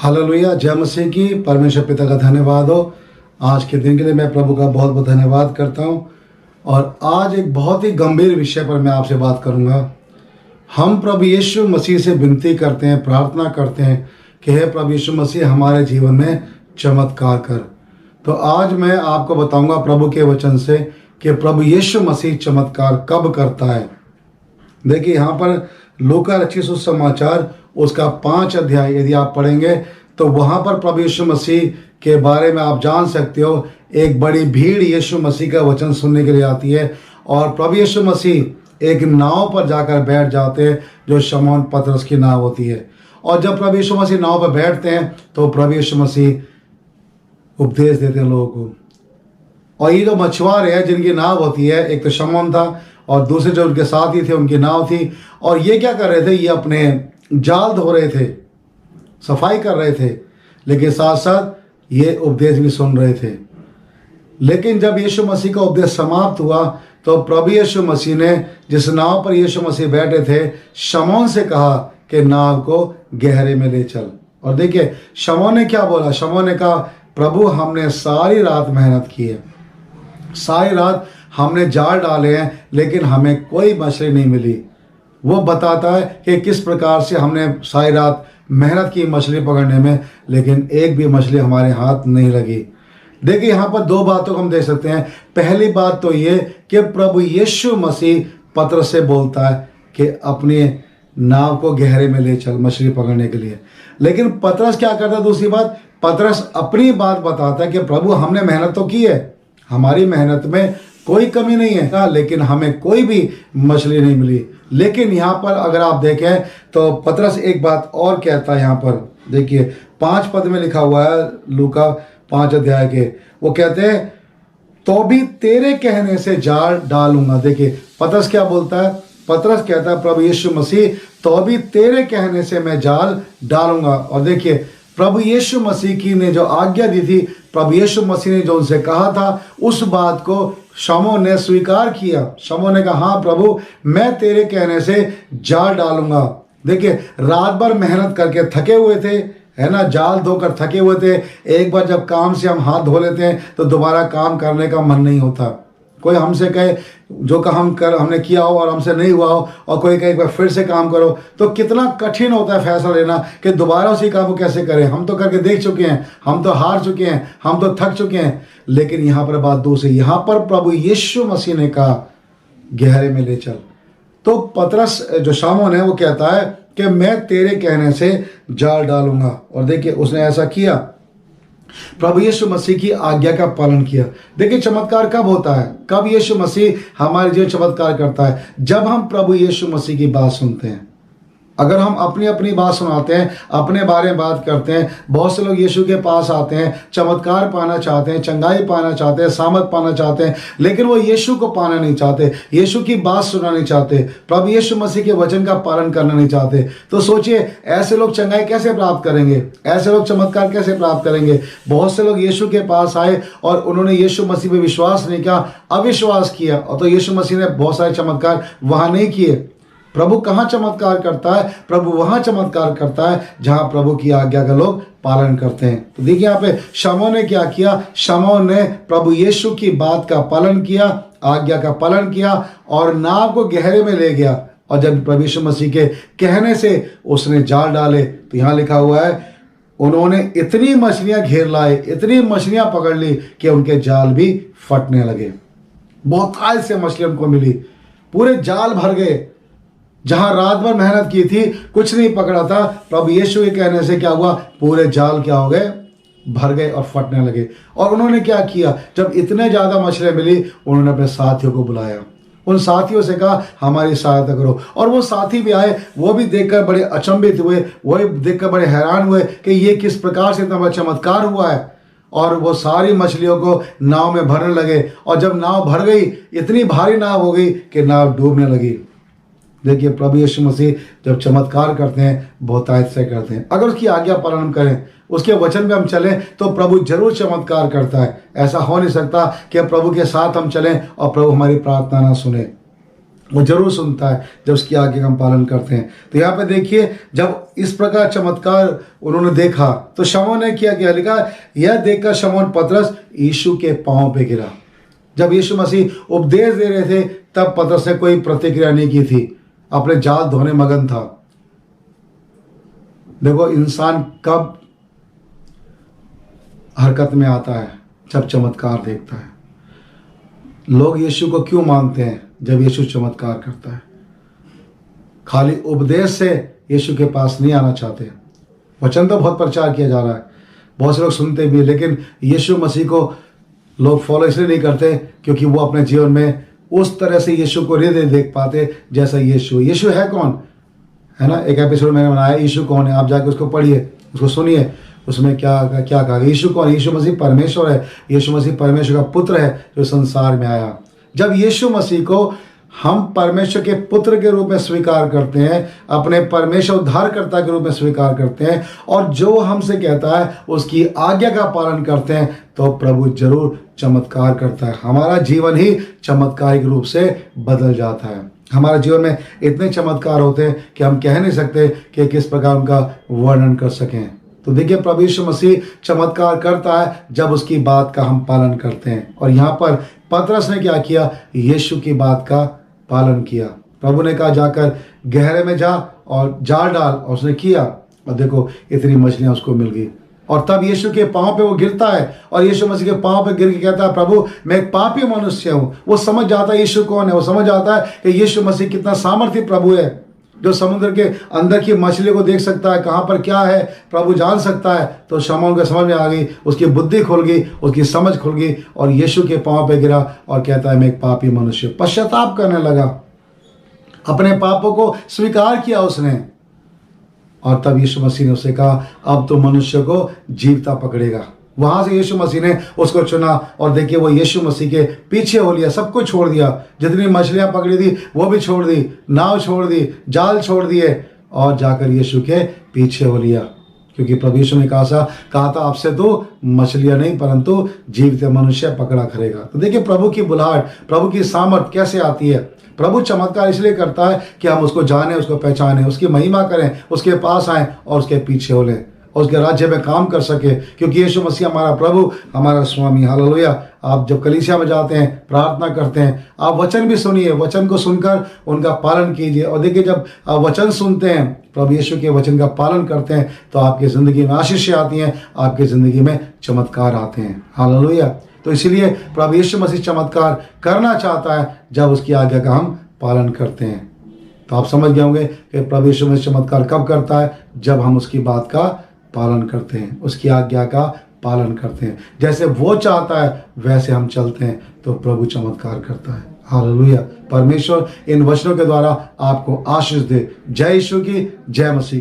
Hallelujah. जय मसीह की। परमेश्वर पिता का धन्यवाद हो। आज के दिन के लिए मैं प्रभु का बहुत बहुत धन्यवाद करता हूँ। और आज एक बहुत ही गंभीर विषय पर मैं आपसे बात करूँगा। हम प्रभु यीशु मसीह से विनती करते हैं, प्रार्थना करते हैं कि हे प्रभु यीशु मसीह हमारे जीवन में चमत्कार कर। तो आज मैं आपको बताऊंगा प्रभु के वचन से कि प्रभु यीशु मसीह चमत्कार कब करता है। देखिए यहाँ पर लूका रचित सुसमाचार उसका 5 अध्याय यदि आप पढ़ेंगे तो वहाँ पर प्रभु यीशु मसीह के बारे में आप जान सकते हो। एक बड़ी भीड़ यीशु मसीह का वचन सुनने के लिए आती है और प्रभु यीशु मसीह एक नाव पर जाकर बैठ जाते हैं जो शमौन पतरस की नाव होती है। और जब प्रभु यीशु मसीह नाव पर बैठते हैं तो प्रभु यीशु मसीह उपदेश देते हैं लोगों को। और ये जो मछुआरे हैं जिनकी नाव होती है, एक तो शमौन था और दूसरे जो उनके साथी थे उनकी नाव थी। और ये क्या कर रहे थे, ये अपने जाल धो रहे थे, सफाई कर रहे थे, लेकिन साथ साथ ये उपदेश भी सुन रहे थे। लेकिन जब यीशु मसीह का उपदेश समाप्त हुआ तो प्रभु यीशु मसीह ने जिस नाव पर यीशु मसीह बैठे थे शमौन से कहा कि नाव को गहरे में ले चल। और देखिए शमौन ने क्या बोला। शमौन ने कहा, प्रभु हमने सारी रात मेहनत की है, सारी रात हमने जाल डाले हैं, लेकिन हमें कोई मछली नहीं मिली। वो बताता है कि किस प्रकार से हमने सारी रात मेहनत की मछली पकड़ने में, लेकिन एक भी मछली हमारे हाथ नहीं लगी। देखिए यहाँ पर 2 बातों को हम देख सकते हैं। पहली बात तो ये कि प्रभु यीशु मसीह पतरस से बोलता है कि अपनी नाव को गहरे में ले चल मछली पकड़ने के लिए। लेकिन पतरस क्या करता है, दूसरी बात, पतरस अपनी बात बताता है कि प्रभु हमने मेहनत तो की है, हमारी मेहनत में कोई कमी नहीं है, लेकिन हमें कोई भी मछली नहीं मिली। लेकिन यहाँ पर अगर आप देखें तो पतरस एक बात और कहता है। यहाँ पर देखिए 5 पद में लिखा हुआ है लूका 5 अध्याय के। वो कहते हैं तो भी तेरे कहने से जाल डालूंगा। देखिए पतरस क्या बोलता है, पतरस कहता है प्रभु यीशु मसीह तो भी तेरे कहने से मैं जाल डालूंगा। और देखिए प्रभु यीशु मसीह की ने जो आज्ञा दी थी, प्रभु यीशु मसीह ने जो उनसे कहा था, उस बात को शमौन ने स्वीकार किया। शमौन ने कहा, हाँ प्रभु मैं तेरे कहने से जाल डालूंगा। देखिए रात भर मेहनत करके थके हुए थे, है ना, जाल धोकर थके हुए थे। एक बार जब काम से हम हाथ धो लेते हैं तो दोबारा काम करने का मन नहीं होता। कोई हमसे कहे जो काम कर हमने किया हो और हमसे नहीं हुआ हो, और कोई कहे एक बार फिर से काम करो, तो कितना कठिन होता है फैसला लेना कि दोबारा उसी काम को कैसे करें। हम तो करके देख चुके हैं, हम तो हार चुके हैं, हम तो थक चुके हैं। लेकिन यहाँ पर बात दूसरी, यहाँ पर प्रभु यीशु मसीह ने कहा गहरे में ले चल। तो पतरस जो शमौन है वो कहता है कि मैं तेरे कहने से जाल डालूंगा। और देखिए उसने ऐसा किया, प्रभु यीशु मसीह की आज्ञा का पालन किया। देखिए चमत्कार कब होता है, कब यीशु मसीह हमारे जीवन चमत्कार करता है, जब हम प्रभु यीशु मसीह की बात सुनते हैं। अगर हम अपनी अपनी बात सुनाते हैं, अपने बारे में बात करते हैं, बहुत से लोग यीशु के पास आते हैं, चमत्कार पाना चाहते हैं, चंगाई पाना चाहते हैं, सामर्थ पाना चाहते हैं, लेकिन वो यीशु को पाना नहीं चाहते, यीशु की बात सुनना नहीं चाहते, प्रभु यीशु मसीह के वचन का पालन करना नहीं चाहते। तो सोचिए ऐसे लोग चंगाई कैसे प्राप्त करेंगे, ऐसे लोग चमत्कार कैसे प्राप्त करेंगे। बहुत से लोग यीशु के पास आए और उन्होंने यीशु मसीह पर विश्वास नहीं किया, अविश्वास किया, और तो यीशु मसीह ने बहुत सारे चमत्कार वहाँ नहीं किए। प्रभु कहाँ चमत्कार करता है, प्रभु वहाँ चमत्कार करता है जहाँ प्रभु की आज्ञा का लोग पालन करते हैं। तो देखिए यहाँ पे शमौन ने क्या किया, शमौन ने प्रभु यीशु की बात का पालन किया, आज्ञा का पालन किया और नाव को गहरे में ले गया। और जब प्रभु यीशु मसीह के कहने से उसने जाल डाले, तो यहाँ लिखा हुआ है उन्होंने इतनी मछलियाँ घेर लाए, इतनी मछलियाँ पकड़ ली कि उनके जाल भी फटने लगे। बहुत आज से मछली उनको मिली, पूरे जाल भर गए। जहां रात भर मेहनत की थी, कुछ नहीं पकड़ा था, प्रभु यीशु के कहने से क्या हुआ, पूरे जाल क्या हो गए, भर गए और फटने लगे। और उन्होंने क्या किया, जब इतने ज़्यादा मछलियाँ मिली उन्होंने अपने साथियों को बुलाया, उन साथियों से कहा हमारी सहायता करो। और वो साथी भी आए, वो भी देखकर बड़े अचंभित हुए, वो भी देखकर बड़े हैरान हुए कि ये किस प्रकार से इतना बड़ा चमत्कार हुआ है। और वो सारी मछलियों को नाव में भरने लगे, और जब नाव भर गई, इतनी भारी नाव हो गई कि नाव डूबने लगी। देखिए प्रभु यीशु मसीह जब चमत्कार करते हैं बहुतायत से करते हैं। अगर उसकी आज्ञा पालन हम करें, उसके वचन पे हम चलें, तो प्रभु जरूर चमत्कार करता है। ऐसा हो नहीं सकता कि प्रभु के साथ हम चलें और प्रभु हमारी प्रार्थना ना सुने। वो जरूर सुनता है जब उसकी आज्ञा का हम पालन करते हैं। तो यहाँ पे देखिए, जब इस प्रकार चमत्कार उन्होंने देखा तो शमौन ने क्या लिखा, यह देखकर शमौन पतरस यीशु के पांव पे गिरा। जब यीशु मसीह उपदेश दे रहे थे तब पतरस ने कोई प्रतिक्रिया नहीं की थी, अपने जाल धोने मगन था। देखो, इंसान कब हरकत में आता है, जब चमत्कार देखता है। लोग यीशु को क्यों मानते हैं? जब यीशु चमत्कार करता है। खाली उपदेश से यीशु के पास नहीं आना चाहते। वचन तो बहुत प्रचार किया जा रहा है, बहुत से लोग सुनते भी, लेकिन यीशु मसीह को लोग फॉलो इसलिए नहीं करते क्योंकि वो अपने जीवन में उस तरह से यीशु को नहीं देख पाते जैसा यीशु है। कौन है ना, एक एपिसोड मैंने बनाया, यीशु कौन है, आप जाके उसको पढ़िए, उसको सुनिए, उसमें क्या कहा। यीशु कौन? यीशु मसीह परमेश्वर है। यीशु मसीह परमेश्वर का पुत्र है जो संसार में आया। जब यीशु मसीह को हम परमेश्वर के पुत्र के रूप में स्वीकार करते हैं, अपने परमेश्वर उद्धारकर्ता के रूप में स्वीकार करते हैं, और जो हमसे कहता है उसकी आज्ञा का पालन करते हैं, तो प्रभु जरूर चमत्कार करता है। हमारा जीवन ही चमत्कारिक रूप से बदल जाता है। हमारे जीवन में इतने चमत्कार होते हैं कि हम कह नहीं सकते कि किस प्रकार उनका वर्णन कर सकें। तो देखिए, प्रभु यीशु मसीह चमत्कार करता है जब उसकी बात का हम पालन करते हैं। और यहाँ पर पतरस ने क्या किया? यीशु की बात का पालन किया। प्रभु ने कहा, जाकर गहरे में जा और जाल डाल, और उसने किया, और देखो इतनी मछलियां उसको मिल गई। और तब यीशु के पांव पे वो गिरता है, और यीशु मसीह के पांव पे गिर के कहता है, प्रभु मैं एक पापी मनुष्य हूँ। वो समझ जाता है यीशु कौन है, वो समझ जाता है कि यीशु मसीह कितना सामर्थ्य प्रभु है, जो समुद्र के अंदर की मछली को देख सकता है, कहाँ पर क्या है प्रभु जान सकता है। तो शमौन को समझ में आ गई, उसकी बुद्धि खुल गई, उसकी समझ खुल गई, और यीशु के पांव पे गिरा और कहता है, मैं एक पापी मनुष्य। पश्चाताप करने लगा, अपने पापों को स्वीकार किया उसने। और तब यीशु मसीह ने उसे कहा, अब तो मनुष्य को जीवता पकड़ेगा। वहां से यीशु मसीह ने उसको चुना, और देखिए वो यीशु मसीह के पीछे हो लिया, सब कुछ छोड़ दिया, जितनी मछलियां पकड़ी थी वो भी छोड़ दी, नाव छोड़ दी, जाल छोड़ दिए, और जाकर यीशु के पीछे हो लिया। क्योंकि प्रभु यीशु ने कहा था, आपसे तो मछलियां नहीं परंतु जीवित मनुष्य पकड़ा करेगा। तो देखिए, प्रभु की बुलाहट, प्रभु की सामर्थ कैसे आती है। प्रभु चमत्कार इसलिए करता है कि हम उसको जाने, उसको पहचाने, उसकी महिमा करें, उसके पास आएं और उसके पीछे हो लें, और उसके राज्य में काम कर सके। क्योंकि यीशु मसीह हमारा प्रभु, हमारा स्वामी। हालेलुया। आप जब कलीसिया में जाते हैं, प्रार्थना करते हैं, आप वचन भी सुनिए, वचन को सुनकर उनका पालन कीजिए। और देखिए, जब आप वचन सुनते हैं, प्रभु यीशु के वचन का पालन करते हैं, तो आपकी ज़िंदगी में आशीषें आती हैं, आपकी ज़िंदगी में चमत्कार आते हैं। हालेलुया। तो इसलिए प्रभु यीशु मसीह चमत्कार करना चाहता है जब उसकी आज्ञा का हम पालन करते हैं। तो आप समझ गए होंगे कि प्रभु यीशु मसीह चमत्कार कब करता है? जब हम उसकी बात का पालन करते हैं, उसकी आज्ञा का पालन करते हैं। जैसे वो चाहता है वैसे हम चलते हैं, तो प्रभु चमत्कार करता है। हालेलुया। परमेश्वर इन वचनों के द्वारा आपको आशीष दे। जय यीशु की, जय मसीह।